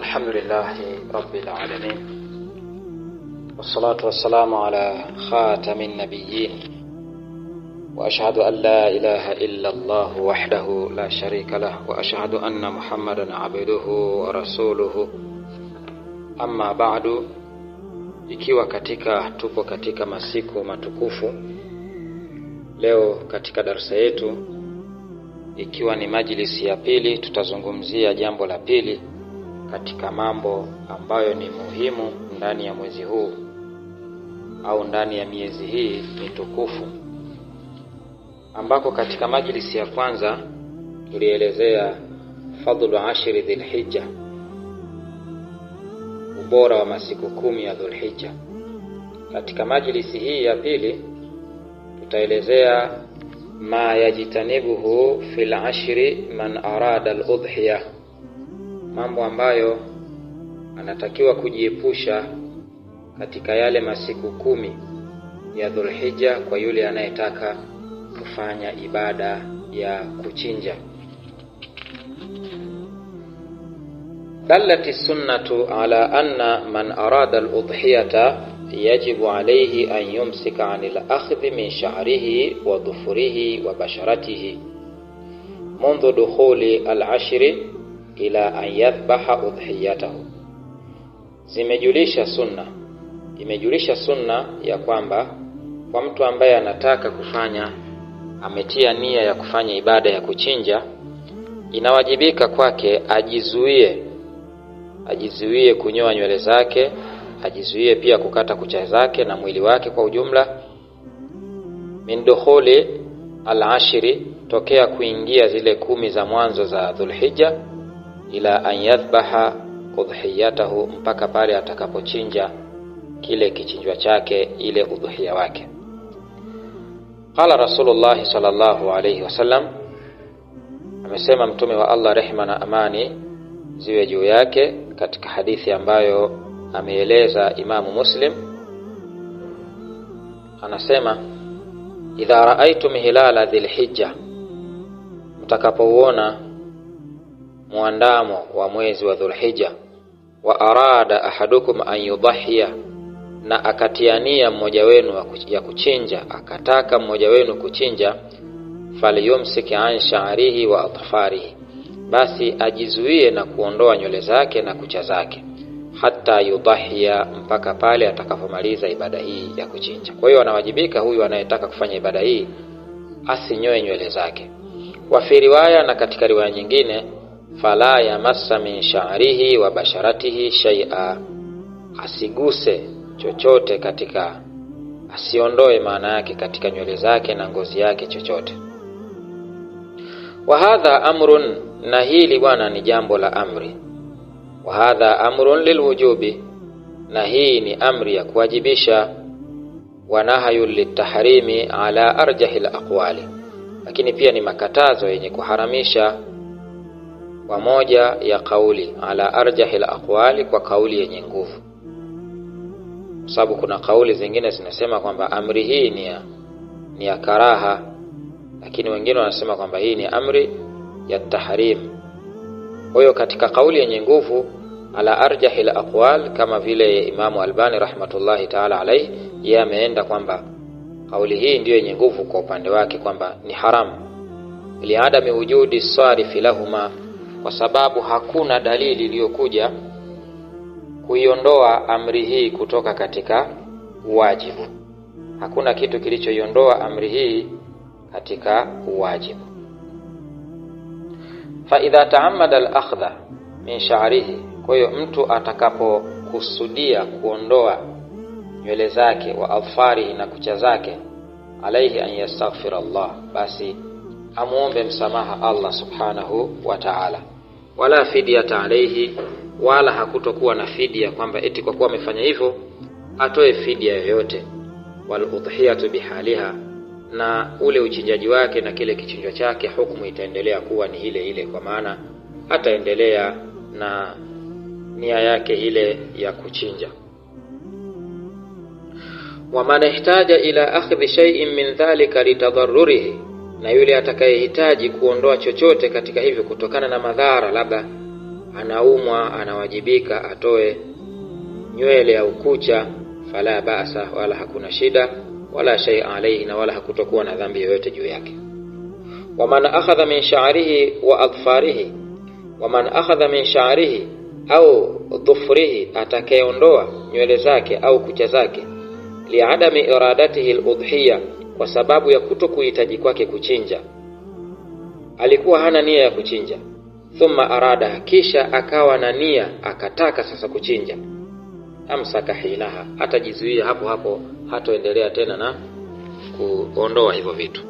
الحمد لله رب العالمين، والصلاة والسلام على خاتم النبيين، وأشهد أن لا إله إلا الله وحده لا شريك له، وأشهد أن محمدا عبده ورسوله. Amma ba'du, ikiwa tupo katika masiku matukufu, leo katika darasa yetu ikiwa ni majlisi ya pili, tutazungumzia jambo la pili katika mambo ambayo ni muhimu ndani ya mwezi huu au ndani ya miezi hii mitukufu, ambako katika majlisi ya kwanza tulielezea fadhlu ashri dhulhijja, ubora wa masiku 10 ya Dhulhijja. Katika majlisi hii ya pili tutaelezea ma yajitanibuhu fil ashri man arada al-udhiya, mambo ambayo anatakiwa kujiepusha katika yale masiku 10 ya Dhulhijja kwa yule anayetaka kufanya ibada ya kuchinja. دلت السنة على أن من أراد الأضحية يجب عليه أن يمسك عن الأخذ من شعره وظفره وبشرته منذ دخول العشر إلى أن يذبح أضحيته. imejulisha sunna ya kwamba kwa mtu ambaye anataka kufanya, ametia nia ya kufanya ibada ya kuchinja, inawajibika kwake ajizuie kunyoa nywele zake, ajizuie pia kukata kucha zake na mwili wake kwa ujumla, min dukhuli al-ashri, tokea kuingia zile 10 za mwanzo za Dhulhijja, ila an yadhbaha udhiyatahu, mpaka pale atakapochinja kile kichinjwa chake, ile udhiya wake. Qala Rasulullah sallallahu alayhi wasallam, amesema mtume wa Allah, rehma na amani ziwe juu yake, katika hadithi ambayo ameeleza Imamu Muslim, anasema idha raaitum hilala dhilhijja, mtakapouona muandamo wa mwezi wa Dhulhijja, wa arada ahadukum an yudhiya, na akatiania mmoja wenu ya kuchinja, akataka mmoja wenu kuchinja, falyumsik an sha'rihi wa atfarihi, basi ajizuie na kuondoa nywele zake na kucha zake, hata yudhiya, mpaka pale atakapomaliza ibada hii ya kuchinja. Kwa hiyo anawajibika huyu anayetaka kufanya ibada hii asinyoe nywele zake. Wa fi riwaya, na katika riwaya nyingine, fala yamassa min sha'rihi wa basharatihi shay'a, asiguse chochote katika, asiondoe maana yake katika nywele zake na ngozi yake chochote. Wa hadha amrun, na hili bwana ni jambo la amri. Wa hadha amrun lilwujubi, na hii ni amri ya kuwajibisha. Wa nahyun litahrimi ala arjahil aqwali, lakini pia ni makatazo yenye kuharamisha kwa moja ya kauli, ala arjahil aqwali, kwa kauli yenye nguvu. Sababu kuna kauli zingine zinasema kwamba amri hii ni ya karaha, lakini wengine wanasema kwamba hii ni amri ya tahrim. Kwa hiyo katika kauli yenye nguvu, ala arjahil aqwal, kama vile Imamu Albani rahmatullahi ta'ala alayhi, yeye ameenda kwamba kauli hii ndiyo yenye nguvu kwa upande wake, kwamba ni haramu ili adami wujudi sarifi lahuma, kwa sababu hakuna dalili iliyokuja kuiondoa amri hii kutoka katika wajibu. Hakuna kitu kilichoiondoa amri hii katika wajibu. Fa idha ta'ammada al-akhdha min sha'rihi, kwa hiyo mtu atakapokusudia kuondoa nywele zake, wa adfarihi, na kucha zake, alayhi an yastaghfir Allah, basi amuombe msamaha Allah subhanahu wa ta'ala. Wala fidyata alayhi, wala hakutokuwa na fidia kwamba eti kwa kuwa amefanya hivyo atoe fidia yoyote. Wal udhiyatu bihaliha, na ule uchinjaji wake na kile kichinjwa chake, hukumu itaendelea kuwa ni ile ile, kwa maana ataendelea na nia yake ile ya kuchinja. Wa man ihtaja ila akhdhi shay'in min dhalika litadarrurihi, na yule atakayehitaji kuondoa chochote katika hivyo kutokana na madhara, labda anaumwa, anawajibika atoe nywele au kucha, fala ba'sa, wala hakuna shida, wala shay alayhi, na wala hakutokuwa na dhambi yoyote juu yake. Waman akhadha min sha'rihi wa adfarihi, waman akhadha min sha'rihi au dhufrihi, atakayeondoa nywele zake au kucha zake, liadami iradatihi al-udhiyya, kwa sababu ya kutokuhitaji kwake kuchinja, alikuwa hana nia ya kuchinja, thumma arada, kisha akawa na nia, akataka sasa kuchinja, amsaka hinaha, atajizuia hapo hapo, hatoendelea tena na kuondoa hivyo vitu.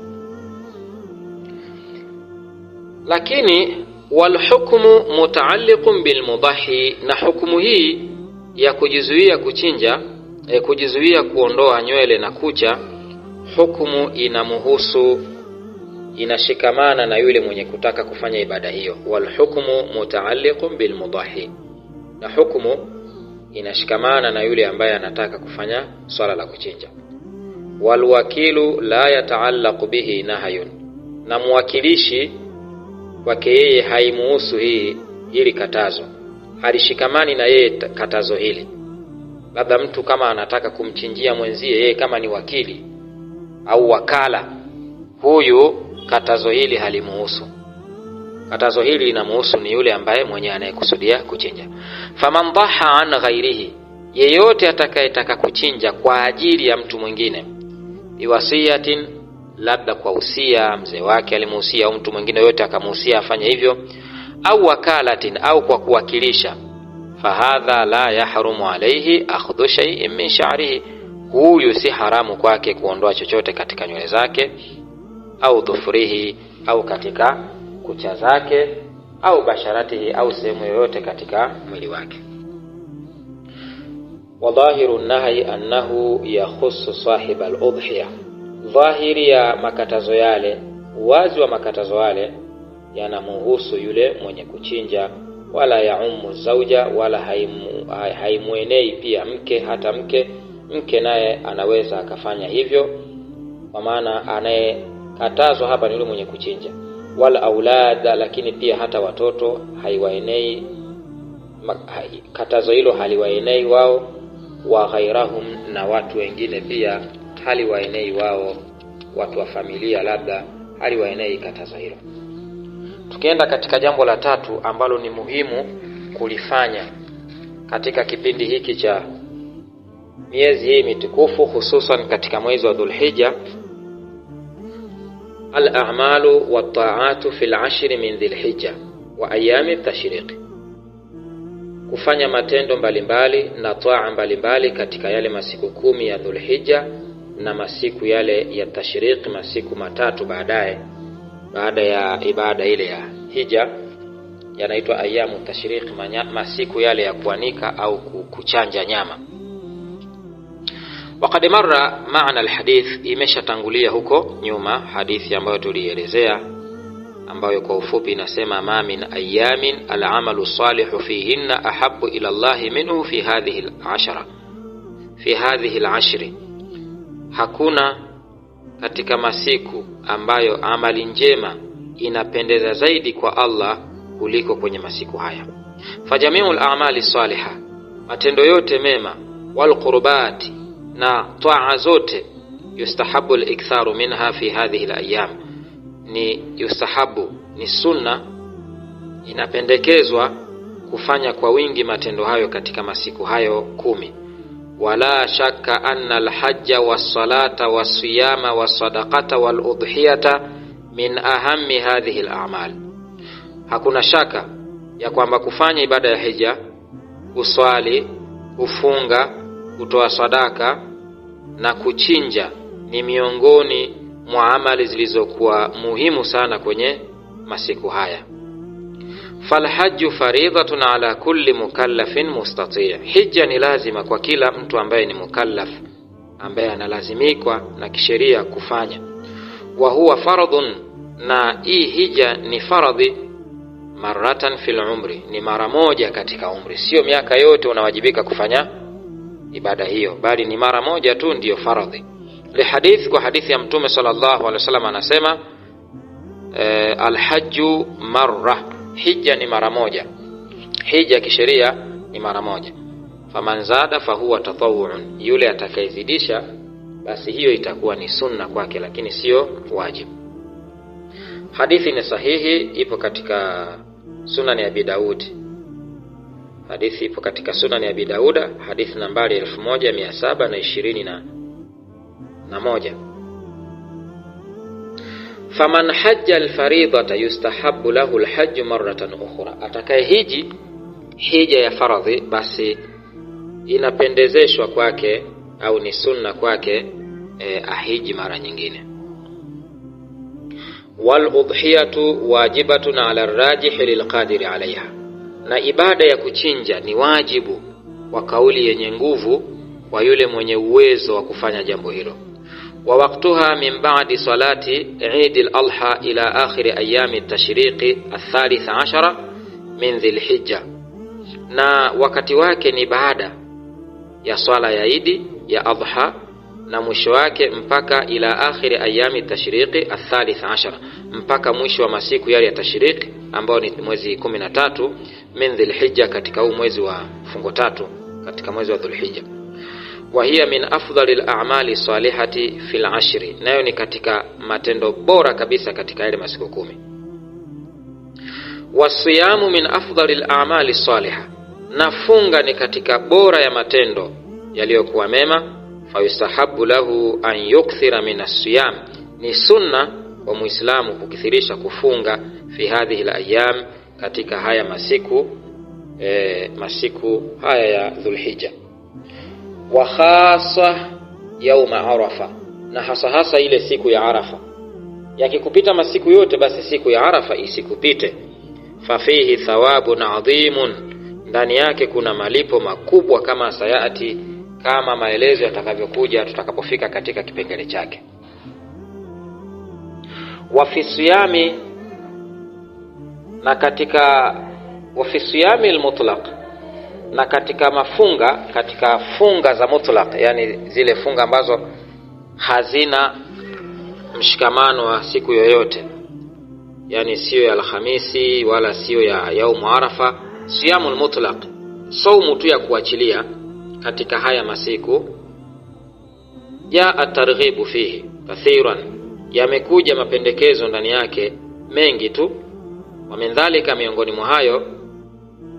Lakini wal hukmu mutaalliqun bil mudahi, na hukumu hii ya kujizuia kuchinja, kujizuia kuondoa nywele na kucha, hukumu inamuhusu, inashikamana na yule mwenye kutaka kufanya ibada hiyo. Wal hukmu mutaalliqun bil mudahi, na hukumu inashikamana na yule ambaye anataka kufanya swala la kuchinja. Wal wakilu la yataallaqu bihi nahyun, na mwakilishi kwake yeye haimuhusu hili katazo, halishikamani na yeye katazo hili. Labda mtu kama anataka kumchinjia mwenzie, yeye kama ni wakili au wakala, huyu katazo hili halimuhusu. Katazo hili linamuhusu ni yule ambaye mwenye anayekusudia kuchinja. Faman dhaha an ghairihi, yeyote atakayetaka kuchinja kwa ajili ya mtu mwingine, biwasiyatin, labda kwa usia, mzee wake alimuhusia au mtu mwingine yote akamuhusia afanye hivyo, au wakalatin, au kwa kuwakilisha, fahadha la yahrumu alayhi akhdhu shay'in min sha'rihi, huyu si haramu kwake kuondoa chochote katika nywele zake, au dhufrihi, au katika kucha zake, au basharatihi, au sehemu yoyote katika mwili wake. Wa dhahiru nahi annahu yakhussu sahib al-udhiya, dhahiri ya makatazo yale, wazi wa makatazo yale, yanamuhusu yule mwenye kuchinja, wala yaumu zauja, wala haimuenei pia mke. Hata mke naye anaweza akafanya hivyo, kwa maana anayekatazwa hapa ni yule mwenye kuchinja. Wala aulada, lakini pia hata watoto haiwaenei, katazo hilo haliwaenei wao. Wa ghairahum, na watu wengine pia haliwaenei wao, watu wa familia labda haliwaenei katazo hilo. Tukienda katika jambo la tatu ambalo ni muhimu kulifanya katika kipindi hiki cha miezi hii mitukufu, hususan katika mwezi wa Dhulhijja, al-a'malu wa ta'atu fil 'ashri min Dhulhijja wa ayami tashriq, kufanya matendo mbalimbali na taa mbalimbali katika yale masiku 10 ya Dhulhijja na masiku yale ya tashriq, masiku matatu baada ya ibada ile ya hija, yanaitwa ayamu tashriq, masiku yale ya kuanika au kuchanja nyama. Waqad marra maana alhadith, imeshatangulia huko nyuma hadithi ambayo tulielezea, ambayo kwa ufupi inasema ma min ayamin al'amalu salihu fihinna ahabbu ila Allah minhu fi hadhihi al-ashri, hakuna katika masiku ambayo amali njema inapendeza zaidi kwa Allah kuliko kwenye masiku haya. Fajami'ul a'mali salihah, matendo yote mema, wal qurbati, na taa zote, yustahabu al-iktharu minha fi hadhihi al-ayyam, ni yustahabu, ni sunna, inapendekezwa kufanya kwa wingi matendo hayo katika masiku hayo 10. Wala shakka anna al-hajja was-salata was-siyama was-sadaqata wal-udhiyata min ahammi hadhihi al-a'mal, hakuna shaka ya kwamba kufanya ibada ya hija, kuswali, kufunga, kutoa sadaka na kuchinja ni miongoni mwa amali zilizokuwa muhimu sana kwenye masiku haya. Falhajju faridhatun ala kulli mukallafin mustati', hija ni lazima kwa kila mtu ambaye ni mukallaf, ambaye analazimikwa na kisheria kufanya. Wa huwa faradhun, na hii hija ni faradhi, maratan fil umri, ni mara moja katika umri, sio miaka yote unawajibika kufanya ibada hiyo, bali ni mara moja tu ndiyo faradhi. Lihadith, kwa hadithi ya Mtume sallallahu alaihi wasallam anasema alhajju marra, hija ni mara moja. Hija kisheria ni mara moja. Faman zada fahuwa tatawu'un, yule atakayezidisha basi hiyo itakuwa ni sunna kwake, lakini sio wajibu. Hadithi ni sahihi, ipo katika Sunan ya Abi Daud. Hadithi ipo katika Sunan ya Abi Daud, hadithi nambari 1721. Faman hajja al-faridata yustahabbu lahu al-hajj marratan ukhra, atakayehiji hija ya faradhi basi inapendezeshwa kwake au ni sunna kwake ahiji mara nyingine. Wal udhiyatu wajibatun ala ar-rajih lilqadiri alaiha, na ibada ya kuchinja ni wajibu kwa kauli yenye nguvu kwa yule mwenye uwezo wa kufanya jambo hilo. Wa waqtuha min ba'di salati Eid al-Adha ila akhir ayami at-tashriq al-thalith 'ashara min Dhil-Hijja, na wakati wake ni baada ya swala ya Eid ya Adha na mwisho wake mpaka ila akhir ayami tashriqi al-thalith 'ashara, mpaka mwisho wa masiku yale ya tashriq ambao ni mwezi 13 min Dhil-Hijja, katika huu mwezi wa fungo tatu katika mwezi wa Dhul-Hijja. Wa hiya min afdhalil a'mali salihati fil 'ashri, nayo ni katika matendo bora kabisa katika yale masiku 10. Wasiyamu min afdhalil a'mali salihah, na funga ni katika bora ya matendo yaliyokuwa mema. Fayustahabbu lahu an yukthira min as-siyam, ni sunna kwa muislamu kukithirisha kufunga fi hadhihi al-ayyam, katika haya masiku haya ya Dhul-Hijja. Wa khassa yawm Arafa, na hasa ile siku ya Arafa. Yakikupita masiku yote basi siku ya Arafa isikupite. Fa fihi thawabun adhimun, ndani yake kuna malipo makubwa, kama sayati, kama maelezo yatakavyokuja tutakapofika katika kipengele chake. Wa fi siyami, na katika wa fi siyami al-mutlaq, na katika mafunga, katika funga za mutlaq, yani zile funga ambazo hazina mshikamano wa siku yoyote, yani sio ya Alhamisi wala sio ya yaumu Arafa, siyamul mutlaq, saumu tu ya kuachilia katika haya masiku. Ya at-targhibu fihi kathiran, yamekuja mapendekezo ndani yake mengi tu. Wa min dhalika, miongoni mwa hayo,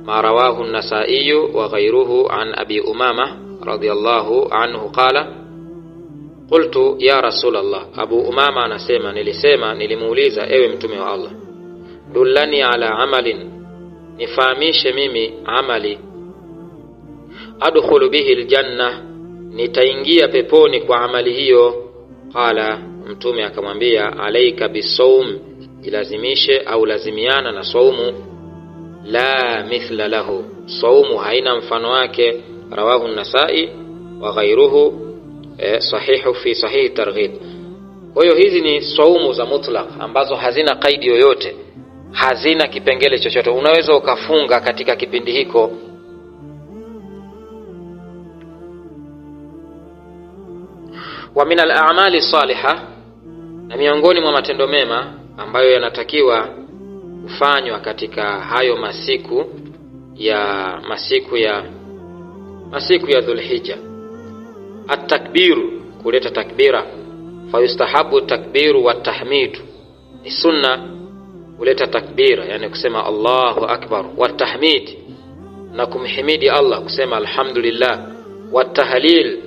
ma rawahu an-Nasa'i wa ghayruhu an Abi Umama radhiyallahu anhu qala qultu ya Rasulullah, Abu Umama anasema nilimuuliza ewe mtume wa Allah, dullani ala amalin, nifahamishe mimi amali, adkhulu bihi aljanna, nitaingia peponi kwa amali hiyo. Qala, mtume akamwambia, alayka bisawm, jilazimishe au lazimiana na saumu, la mithla lahu, saumu haina mfano wake. Rawahu an-Nasa'i wa ghayruhu sahihu fi sahih targhib. Kwa hiyo hizi ni saumu za mutlaq ambazo hazina kaidi yoyote, hazina kipengele chochote, unaweza ukafunga katika kipindi hiko. Wa min al-a'mali salihah, na miongoni mwa matendo mema ambayo yanatakiwa kufanywa katika hayo masiku ya Dhul-Hijja, at-takbiru, kuleta takbira. Fayustahabu takbiru wa tahmid, ni sunna kuleta takbira, yani kusema Allahu akbar, wa tahmid, na kumhimidi Allah kusema alhamdulillah, wa tahlil,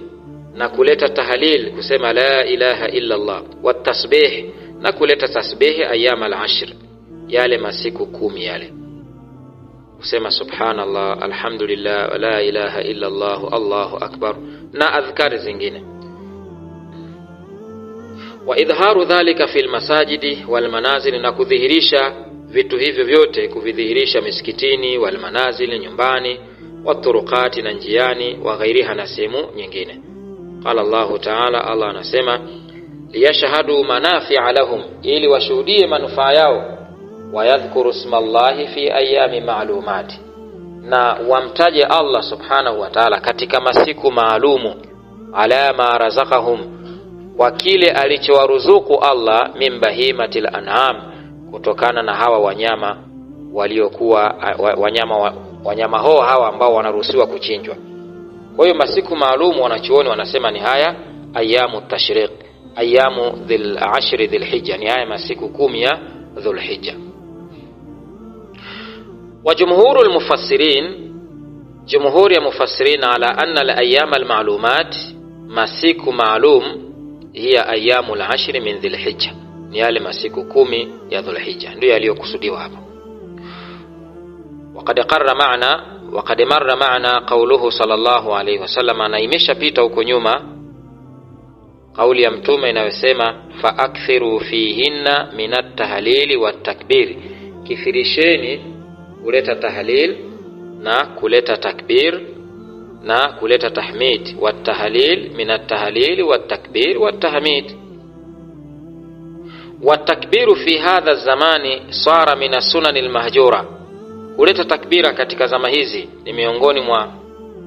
na kuleta tahlil kusema la ilaha illa Allah, wa tasbih, na kuleta tasbih ayyam al-ashr, yale masiku 10 yale, kusema subhanallah, alhamdulillah, wa la ilaha illa Allah, Allahu akbar, na adhkari zingine. Wa idharu dhalika fil masajidi wal manazil, na kudhihirisha vitu hivyo vyote, kuvidhihirisha misikitini, wal manazil, nyumbani, wa turuqati, na njiani, wa ghairiha, na sehemu nyingine. Qala Allah ta'ala, Allah anasema, liyashhadu manafi'a lahum, ili washuhudie manufaa yao, wa yadhkuru ismallahi fi ayami ma'lumati, na wamtaje Allah subhanahu wa ta'ala katika masiku maalumu, ala ma razaqahum, kwa kile alichowaruzuku Allah, min bahimatil an'am, kutokana na hawa wanyama waliokuwa wanyama wanyama hawa ambao wanaruhusiwa kuchinjwa. Kwa hiyo masiku maalum wanachuoni wanasema ni haya ayamu tashriq, ayamu dhil ashri dhil hijja, ni haya masiku 10 ya dhul hijja. Wa jumhurul mufassirin, jumhuri ya mufassirin ala anna al-ayyam al-ma'lumat, masiku maalum hiya ayyamul ashri min dhil hijja, ni yale masiku 10 ya dhul hijja ndio yaliyokusudiwa hapa. وقد مر معنا قوله صلى الله عليه وسلم, na imeshapita huko nyuma kauli ya mtume inayosema fa akthiru fihinna minat tahlili wat takbir, kithirisheni kuleta tahlil na kuleta takbir na kuleta tahmid, wat tahlil minat tahlil wat takbir wat tahmid. Wat takbiru fi hadha zamani sara min as-sunan al-mahjura, kuleta takbira katika zama hizi ni miongoni mwa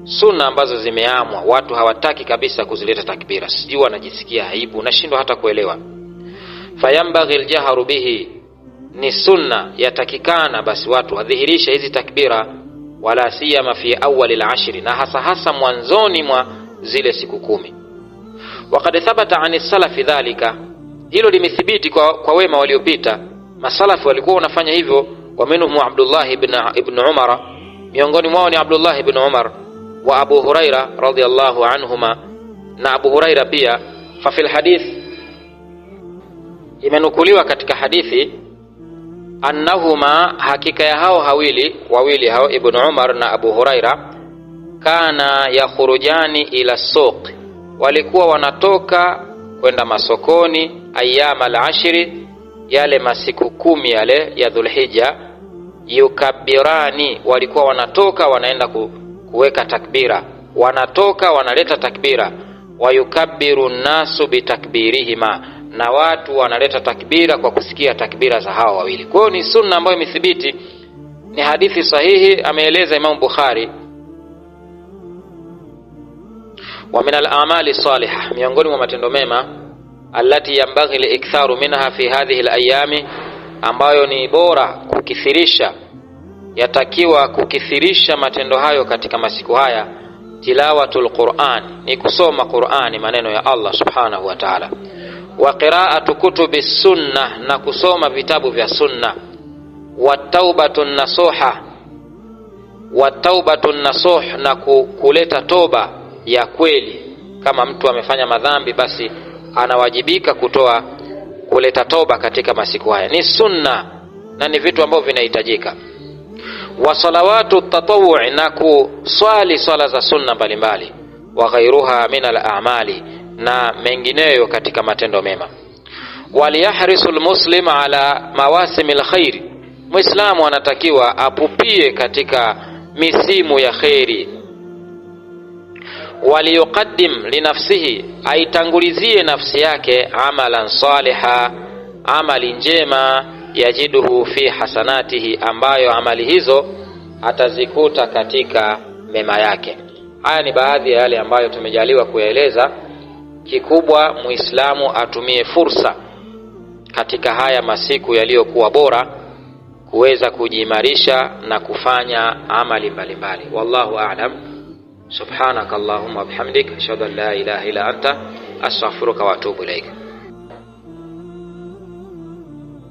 sunna ambazo zimeamwa. Watu hawataki kabisa kuzileta takbira, sijui wanajisikia aibu, nashindwa hata kuelewa. Fayambaghi al-jahru bihi, ni sunna yatakikana basi watu wadhihirisha hizi takbira, wala siyama fi awwal al-ashri, na hasa mwanzoni mwa zile siku 10. Waqad thabata ani salafi dhalika, hilo limethibiti kwa wema waliopita. Masalafu walikuwa wanafanya hivyo. Wa minhum Abdullah ibn Umar, miongoni mwao ni Abdullah ibn Umar, wa Abu Huraira radhiyallahu anhuma, na Abu Huraira pia. Fa fil hadith, imenukuliwa katika hadithi, annahuma, hakika ya hao wawili hao Ibn Umar na Abu Huraira, kana yakhrujani ila suq, walikuwa wanatoka kwenda masokoni, ayyam al-ashri, yale masiku 10 yale ya Dhulhijja, yukabbirani, walikuwa wanatoka wanaenda kuweka takbira, wanatoka wanaleta takbira, wa yukabbiru nasu bitakbirihima, na watu wanaleta takbira kwa kusikia takbira za hao wawili. Kwa hiyo ni sunna ambayo imethibiti, ni hadithi sahihi, ameeleza Imam Bukhari. Wa min al-a'mali salihah, miongoni mwa matendo mema, allati yambaghi al-iktharu minha fi hadhihi al-ayami, ambayo ni bora kukithirisha, yatakiwa kukithirisha matendo hayo katika masiku haya, tilawatul Qur'an, ni kusoma Qur'ani, maneno ya Allah subhanahu wa ta'ala, wa qira'atu kutubi sunnah, na kusoma vitabu vya sunna, wa taubatun nasuha, wa taubatun nasuh, na kuleta toba ya kweli. Kama mtu amefanya madhambi, basi anawajibika kuleta toba katika masiku haya, ni sunna na ni vitu ambavyo vinahitajika. Wa salawatu tatawwu', na kuswali swala za sunna mbalimbali, wa ghairuha min al-a'mali, na mengineyo katika matendo mema. Waliyahrisul muslim ala mawasimil khair, muislamu anatakiwa apupie katika misimu ya khairi. Waliyuqaddim linafsihi, aitangulizie nafsi yake, amalan saliha, amali njema, yajiduhu fi hasanatihi, ambayo amali hizo atazikuta katika mema yake. Haya ni baadhi ya yale ambayo tumejaliwa kuyaeleza. Kikubwa muislamu atumie fursa katika haya masiku yaliyokuwa bora kuweza kujiimarisha na kufanya amali mbalimbali. Wallahu a'lam. Subhanakallahumma bihamdika, ashhadu an la ilaha illa anta, astaghfiruka wa atubu ilaik.